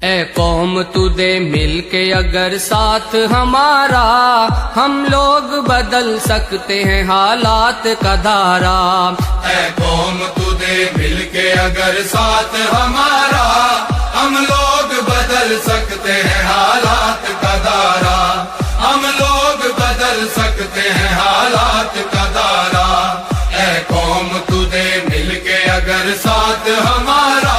اے قوم تو دے مل کے اگر ساتھ ہمارا، ہم لوگ بدل سکتے ہیں حالات کا دھارا۔ اے قوم تو دے مل کے اگر ساتھ ہمارا، ہم لوگ بدل سکتے ہیں حالات کا دھارا۔ ہم لوگ بدل سکتے ہیں حالات کا دھارا۔ اے قوم تو دے مل کے اگر ساتھ ہمارا،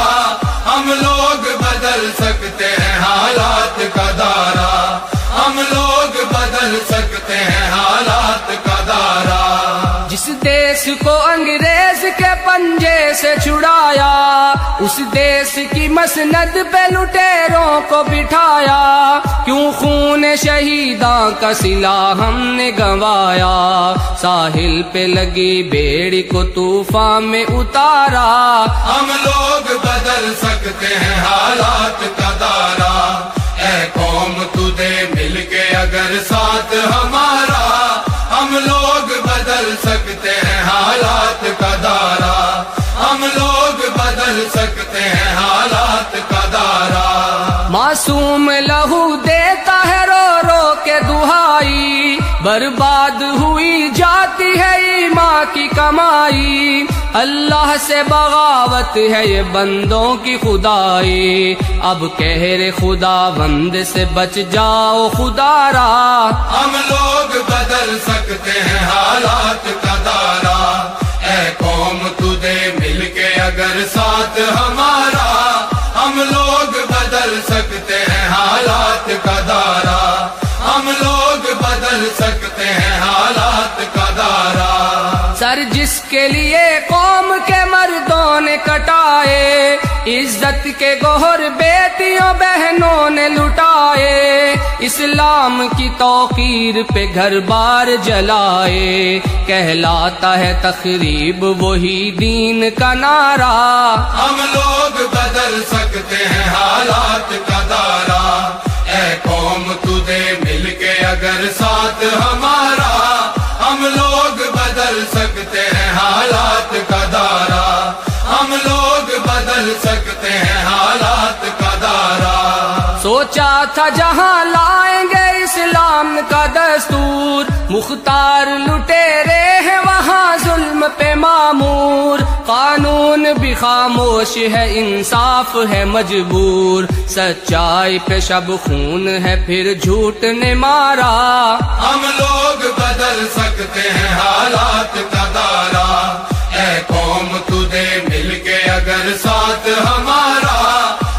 ہم لوگ بدل سکتے ہیں حالات کا دھارا۔ ہم لوگ بدل سکتے ہیں حالات کا دھارا۔ جس دیس کو انگریز کے پنجے سے چھڑایا، اس دیس کی مسند پہ لٹیروں کو بٹھایا، کیوں خون شہیداں کا صلہ ہم نے گنوایا، ساحل پہ لگی بیڑی کو طوفان میں اتارا۔ ہم لوگ بدل سکتے ہیں حالات کا دھارا۔ اے قوم تو دے مل کے اگر ساتھ ہمارا، ہم لوگ بدل سکتے ہیں حالات کا دھارا۔ ہم لوگ بدل سکتے ہیں حالات کا دھارا۔ معصوم لہو دیتا ہے رو رو کے دہائی، برباد ہوئی جاتی ہے ایمان کی کمائی، اللہ سے بغاوت ہے یہ بندوں کی خدائی، اب قہر خدا بند سے بچ جاؤ خدا را۔ ہم لوگ بدل سکتے ہیں حالات کا دھارا۔ اے قوم تو دے مل کے اگر ساتھ ہمارا، ہم لوگ بدل سکتے ہیں حالات کا دھارا۔ ہم لوگ بدل سکتے ہیں حالات کا دھارا۔ سر جس کے لیے قوم کے مردوں نے کٹائے، عزت کے گوہر بیٹیوں بہنوں نے لٹائے، اسلام کی توقیر پہ گھر بار جلائے، کہلاتا ہے تخریب وہی دین کا نعرہ۔ ہم لوگ بدل سکتے ہیں حالات کا دھارا۔ اے قوم تو دے مل کے اگر ساتھ ہمارا، ہم لوگ بدل سکتے ہیں حالات کا دھارا۔ ہم لوگ بدل سکتے ہیں حالات کا دھارا۔ سوچا تھا جہاں لائیں گے اسلام کا دستور، مختار لٹیرے ہیں وہاں ظلم پہ معمور، قانون بھی خاموش ہے انصاف ہے مجبور، سچائی پہ شب خون ہے پھر جھوٹ نے مارا۔ ہم لوگ بدل سکتے ہیں حالات کا دھارا۔ اے قوم تو دے مل کے اگر ساتھ ہمارا،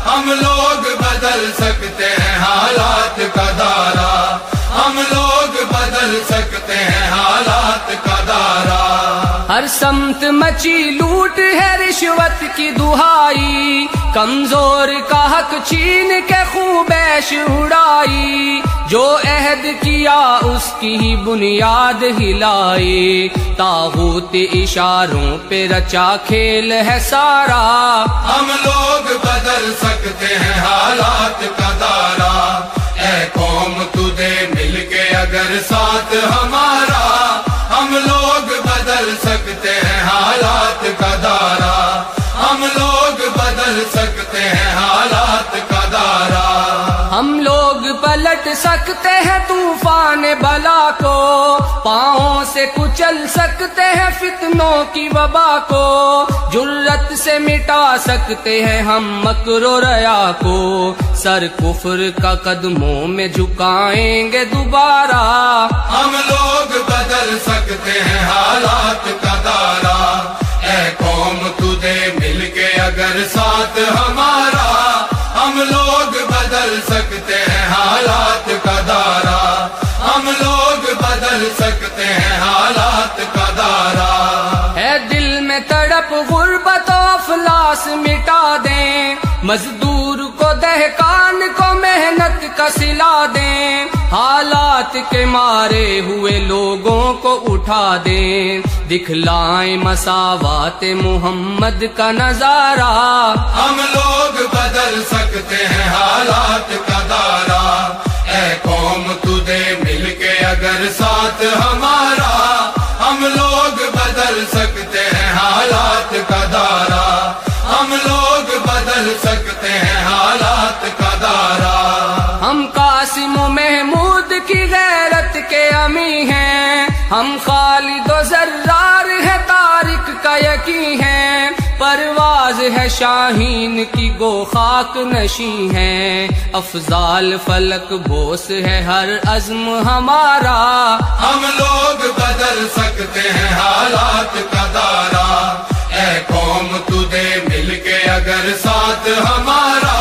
ہم لوگ بدل سکتے ہیں حالات کا دھارا۔ ہم لوگ بدل سکتے ہیں حالات کا دھارا۔ ہر سمت مچی لوٹ ہے رشوت کی دہائی، کمزور کا حق چھین کے خوبیش اڑائی، جو عہد کیا اس کی ہی بنیاد ہلائی، طاغوت اشاروں پہ رچا کھیل ہے سارا۔ ہم لوگ بدل سکتے ہیں حالات کا دھارا۔ اے قوم تو دے مل کے اگر ساتھ ہمارا، ہم لوگ بدل سکتے ہیں حالات کا دھارا۔ ہم لوگ بدل سکتے ہیں حالات کا دھارا۔ ہم لوگ پلٹ سکتے ہیں طوفان بلا کو، پاؤں سے کچل سکتے ہیں فتنوں کی وبا کو، جرت سے مٹا سکتے ہیں ہم مکر و ریا کو، سر کفر کا قدموں میں جھکائیں گے دوبارہ۔ ہم لوگ بدل سکتے ہیں حالات کا دھارا۔ اے قوم تو دے مل کے اگر ساتھ ہمارا، ہم لوگ بدل سکتے ہیں حالات کا دھارا۔ ہم لوگ بدل سکتے ہیں حالات کا دھارا۔ ہے دل میں تڑپ غربت و افلاس مٹا دیں، مزدور کو دہقان کو محنت کا صلہ دیں، حالات کے مارے ہوئے لوگوں کو اٹھا دیں، دکھلائیں مساوات محمد کا نظارہ۔ ہم لوگ بدل سکتے ہیں حالات کا دھارا۔ اے قوم تو دے مل کے اگر ساتھ ہمارا، ہم لوگ بدل سکتے ہیں حالات کا دھارا۔ ہم لوگ بدل سکتے ہیں حالات کا ہم خالد و زرار ہے طارق کا یقین ہے، پرواز ہے شاہین کی گو خاک نشیں ہے، افضال فلک بوس ہے ہر عزم ہمارا، ہم لوگ بدل سکتے ہیں حالات کا دائرہ، اے قوم تو دے مل کے اگر ساتھ ہمارا،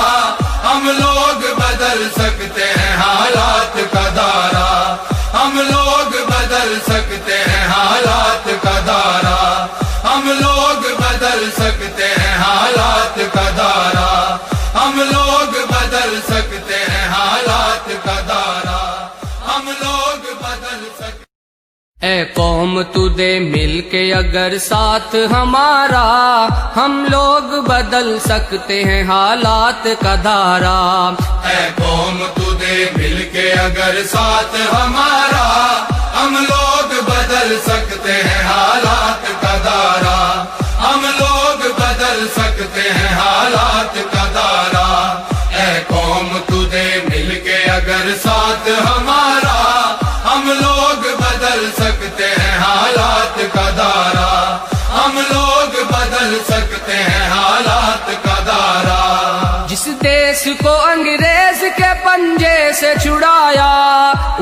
ہم لوگ بدل سکتے ہیں حالات کا دائرہ، ہم لوگ بدل سکتے ہیں حالات کا دائرہ، ہم لوگ بدل سکتے ہیں حالات کا دائرہ، ہم لوگ بدل سکتے ہیں حالات کا دائرہ، ہم لوگ بدل سکتے۔ اے قوم تو دے مل کے اگر ساتھ ہمارا، ہم لوگ بدل سکتے ہیں حالات کا دھارا، اے قوم تو دے مل کے اگر ساتھ ہمارا، ہم لوگ بدل سکتے ہیں حالات کا دائرہ، ہم لوگ بدل سکتے ہیں حالات کا دائرہ، اے قوم تو دے مل کے اگر ساتھ ہمارا، ہم لوگ بدل سکتے ہیں حالات کا دائرہ، ہم لوگ بدل سکتے ہیں حالات کا دائرہ۔ جس دیس کو انگریز کے پنجے سے چھڑایا،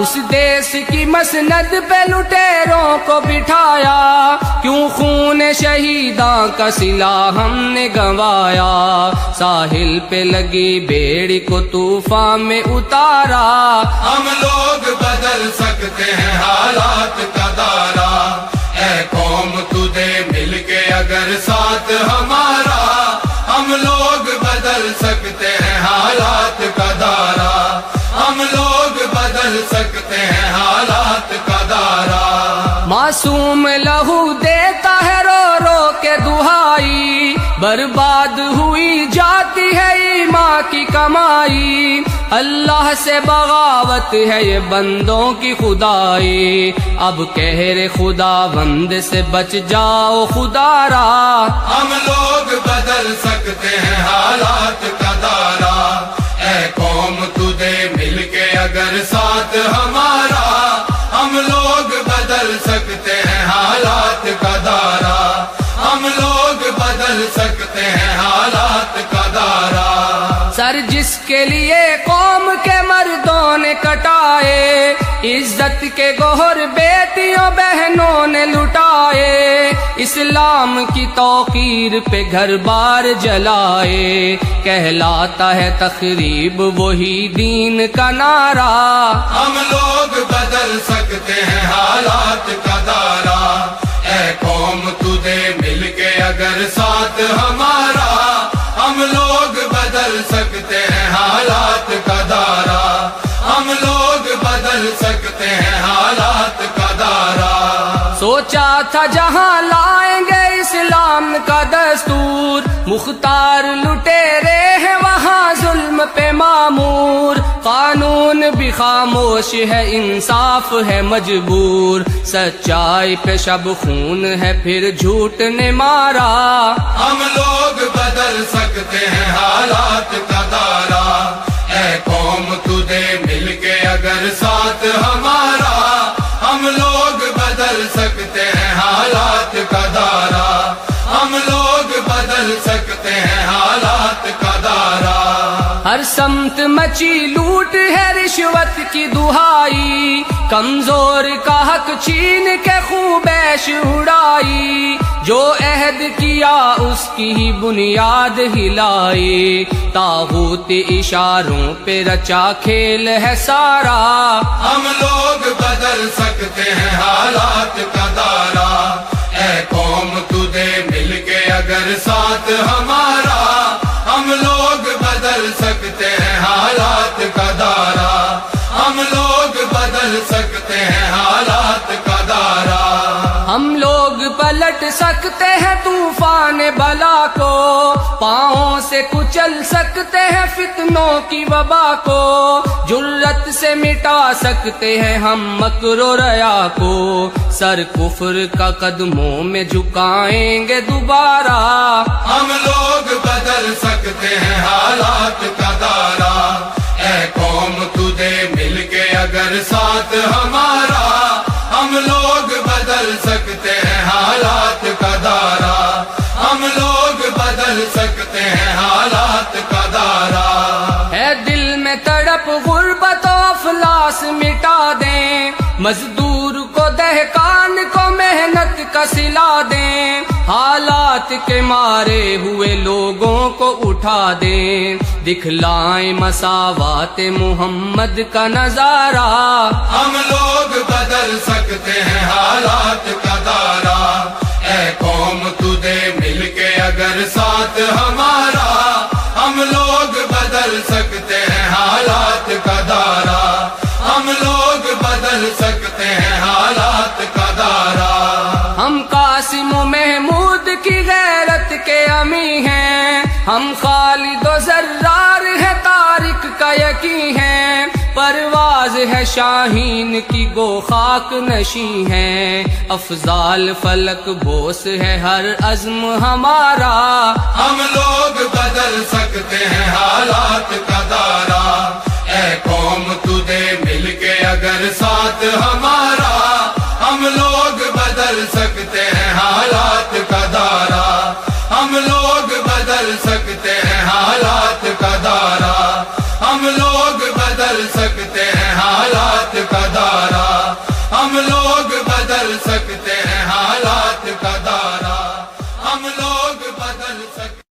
اس دیس کی مسند پہ لٹیروں کو بٹھایا، کیوں خون شہیداں کا صلہ ہم نے گنوایا، ساحل پہ لگی بیڑی کو طوفان میں اتارا، ہم لوگ بدل سکتے ہیں حالات کا دائرہ، اے قوم تو دے مل کے اگر ساتھ ہمارا، ہم لوگ بدل سکتے ہیں حالات کا دائرہ، ہم لوگ بدل سکتے ہیں حالات کا دائرہ۔ معصوم لہو دیتا ہے رو رو کے دہائی، برباد ہوئی جاتی ہے ایمان کی کمائی، اللہ سے بغاوت ہے یہ بندوں کی خدائی، اب قہر خدا بند سے بچ جاؤ خدا را، ہم لوگ بدل سکتے ہیں حالات کا دائرہ، اے قوم تو دے مل کے اگر ساتھ ہمارا، ہم لوگ بدل سکتے ہیں حالات کا دائرہ، ہم لوگ بدل سکتے ہیں حالات کا دائرہ۔ سر جس کے لیے قوم کے مردوں نے کٹائے، عزت کے گوہر بیٹیوں بہنوں نے لٹائے، اسلام کی توقیر پہ گھر بار جلائے، کہلاتا ہے تخریب وہی دین کا نعرہ، ہم لوگ بدل سکتے ہیں حالات کا دائرہ، اے قوم تو دے مل کے اگر ساتھ ہمارا، ہم لوگ بدل سکتے ہیں حالات کا دائرہ، ہم لوگ بدل سکتے ہیں حالات کا دائرہ۔ سوچا تھا جہاں لائیں گے اسلام کا دستور، مختار لٹیرے ہیں وہاں ظلم پہ معمور، قانون بھی خاموش ہے انصاف ہے مجبور، سچائی پہ شب خون ہے پھر جھوٹ نے مارا، ہم لوگ بدل سکتے ہیں حالات کا دائرہ، اے قوم تو دے مل کے اگر ساتھ ہمارا، ہم لوگ بدل سکتے ہیں حالات کا دائرہ، ہم لوگ بدل سکتے ہیں حالات کا دائرہ۔ ہر سمت مچی لوٹ ہے رشوت کی دہائی، کمزور کا حق چھین کے خوب عیش اڑائی، جو عہد کیا اس کی ہی بنیاد ہلائی، طاغوت اشاروں پہ رچا کھیل ہے سارا، ہم لوگ بدل سکتے ہیں حالات کا دائرہ، اے قوم تو دے مل کے اگر ساتھ ہمارا، ہم لوگ بدل سکتے ہیں حالات کا دائرہ، ہم لوگ بدل سکتے ہیں حالات کا دائرہ۔ ہم لوگ پلٹ سکتے ہیں طوفان بلا کو، پاؤں سے کچل سکتے ہیں فتنوں کی وبا کو، جرت سے مٹا سکتے ہیں ہم مکر و ریا کو، سر کفر کا قدموں میں جھکائیں گے دوبارہ، ہم لوگ بدل سکتے ہیں حالات کا دائرہ، اے قوم تو دے مل کے اگر ساتھ ہمارا، ہم لوگ ہم لوگ بدل سکتے ہیں حالات کا دارا. ہے دل میں تڑپ غربت و افلاس مٹا دیں، مزدور کو دہقان کو محنت کا صلا دیں، حالات کے مارے ہوئے لوگوں کو اٹھا دیں، دکھلائیں مساوات محمد کا نظارہ. ہم لوگ بدل سکتے ہیں حالات کا دارا. اے قوم تو دے مل کے اگر ساتھ ہمارا، ہم لوگ بدل سکتے ہیں حالات کا دارا. ہم لوگ بدل سکتے ہیں حالات کا دارا. ہم قاسم و محمود کی غیرت کے امی ہیں، ہم خالد و زرار ہے طارق کا یقین ہے، پرواز ہے شاہین کی گو خاک نشیں ہے، افضال فلک بوس ہے ہر عزم ہمارا. ہم لوگ بدل سکتے ہیں حالات کا دارا. اے قوم تو دے مل کے اگر ساتھ ہمارا، ہم لوگ بدل سکتے ہیں حالات کا دارا. ہم لوگ بدل سکتے ہیں حالات کا دارا. ہم لوگ بدل سکتے ہیں حالات کا دارا. ہم لوگ بدل سکتے ہیں حالات کا دارا. ہم لوگ بدل سکتے